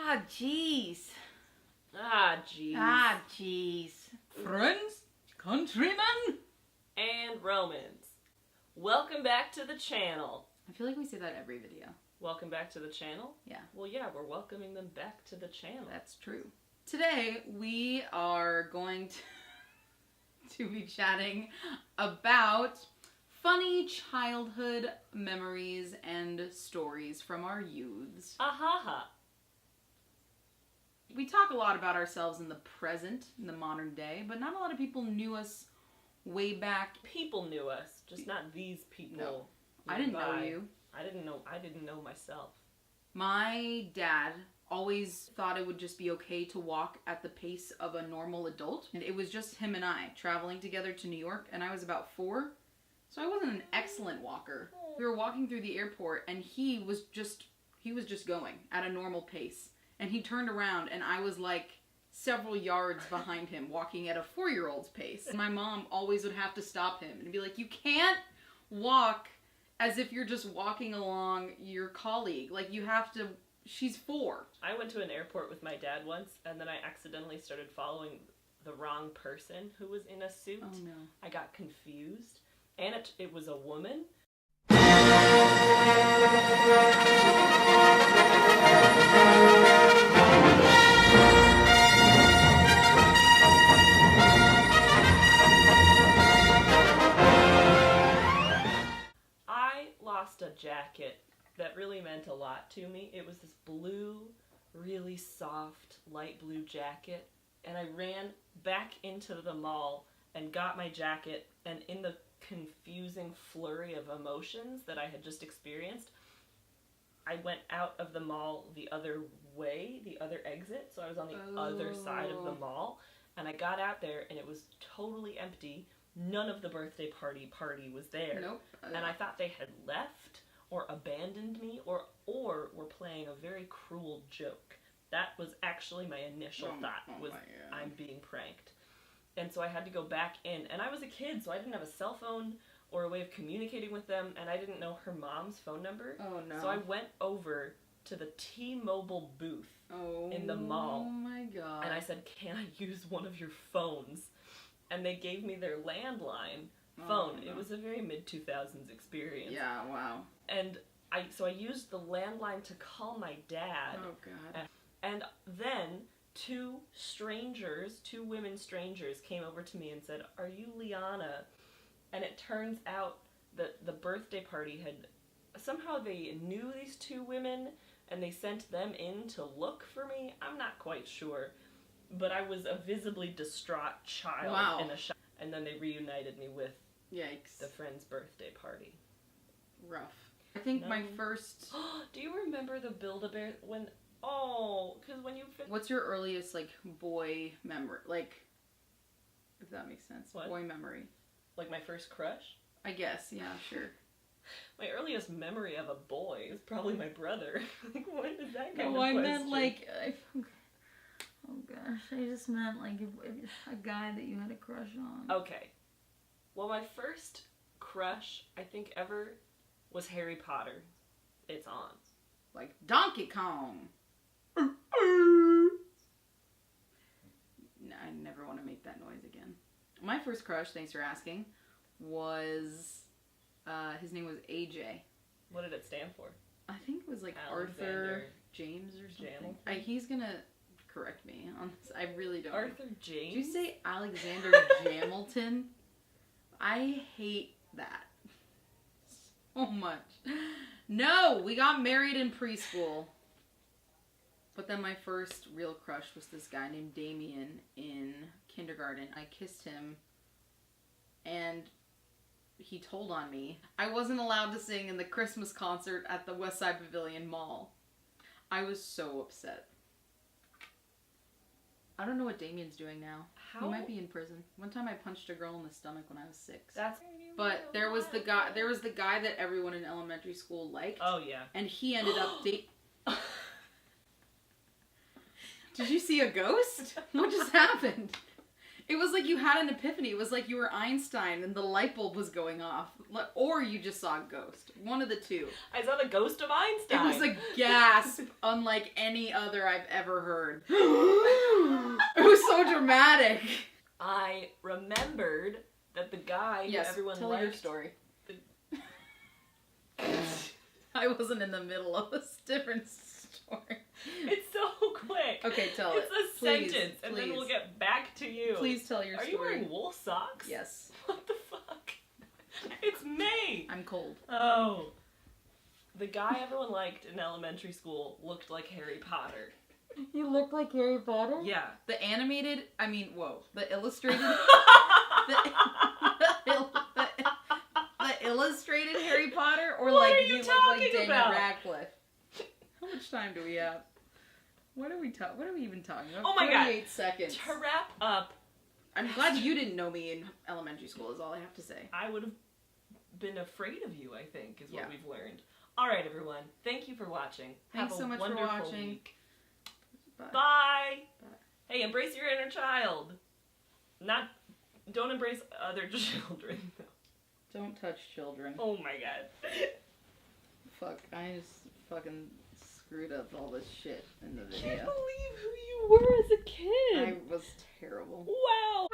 Ah, jeez. Ah, jeez. Ah, jeez. Friends, countrymen, And Romans. Welcome back to the channel. I feel like we say that every video. Welcome back to the channel? Yeah. Well, yeah, we're welcoming them back to the channel. That's true. Today, we are going to be chatting about funny childhood memories and stories from our youths. Ahaha. We talk a lot about ourselves in the present, in the modern day, but not a lot of people knew us way back. People knew us, just not these people. No. I didn't know nearby. you. I didn't know myself. My dad always thought it would just be okay to walk at the pace of a normal adult. And it was just him and I traveling together to New York, and I was about 4. So I wasn't an excellent walker. We were walking through the airport, and he was just going at a normal pace. And he turned around, and I was like several yards behind him, walking at a 4-year-old's pace. And my mom always would have to stop him and be like, you can't walk as if you're just walking along your colleague. Like, you have to, she's 4. I went to an airport with my dad once, and then I accidentally started following the wrong person who was in a suit. Oh no. I got confused, and it was a woman. I lost a jacket that really meant a lot to me. It was this blue, really soft, light blue jacket, and I ran back into the mall and got my jacket, and in the confusing flurry of emotions that I had just experienced, I went out of the mall the other way, the other exit, so I was on the other side of the mall, and I got out there and it was totally empty. None of the birthday party was there. Nope. And I thought they had left or abandoned me or were playing a very cruel joke. That was actually my initial thought, was I'm being pranked. And so I had to go back in, and I was a kid, so I didn't have a cell phone or a way of communicating with them, and I didn't know her mom's phone number. Oh no. So I went over to the T-Mobile booth in the mall. Oh my god. And I said, can I use one of your phones? And they gave me their landline phone. no. It was a very mid-2000s experience. Yeah, wow. And so I used the landline to call my dad. Oh god. And then two women strangers came over to me and said, are you Liana? And it turns out that the birthday party somehow they knew these 2 women and they sent them in to look for me. I'm not quite sure. But I was a visibly distraught child in a shop. And then they reunited me with Yikes. the friend's birthday party. Rough. I think my first... Do you remember the Build-A-Bear when... because when you... What's your earliest, like, boy memory? Like, if that makes sense. What? Boy memory. Like my first crush? I guess, yeah, sure. My earliest memory of a boy is probably my brother. Like, what is that kind of No, I question? meant, like... Oh gosh, I just meant, like, a guy that you had a crush on. Okay. Well, my first crush, I think, ever was Harry Potter. It's on. Like Donkey Kong. No, I never want to make that noise again. My first crush, thanks for asking, was, his name was AJ. What did it stand for? I think it was like Alexander Arthur James or something. He's gonna correct me on this. I really don't. Arthur James? Did you say Alexander Jamilton? I hate that so much. No, we got married in preschool. But then my first real crush was this guy named Damien in kindergarten. I kissed him, and he told on me. I wasn't allowed to sing in the Christmas concert at the Westside Pavilion Mall. I was so upset. I don't know what Damien's doing now. He might be in prison. One time I punched a girl in the stomach when I was 6. But there was the guy that everyone in elementary school liked. Oh, yeah. And he ended up Did you see a ghost? What just happened? It was like you had an epiphany. It was like you were Einstein and the light bulb was going off. Or you just saw a ghost. One of the two. I saw the ghost of Einstein. It was a gasp unlike any other I've ever heard. It was so dramatic. I remembered that the guy who everyone tell liked... your story. I wasn't in the middle of a different story. It's so quick. Okay, tell it's it. It's a sentence, and then we'll get back to you. Please tell your story. Are you wearing wool socks? Yes. What the fuck? It's May. I'm cold. Oh. The guy everyone liked in elementary school looked like Harry Potter. You look like Harry Potter? Yeah. The illustrated, the illustrated Harry Potter, or what like are you look talking like Daniel about? Radcliffe? How much time do we have? What are we even talking about? Oh my god. 48 seconds. To wrap up, I'm glad you didn't know me in elementary school, is all I have to say. I would have been afraid of you, I think, is what Yeah. we've learned. Alright, everyone. Thank you for watching. Thanks Have a so much for wonderful watching. week. Bye. Bye. Bye. Hey, embrace your inner child. Don't embrace other children. Don't touch children. Oh my god. Fuck, I just fucking screwed up all this shit in the I video. can't believe who you were as a kid. I was terrible. Wow.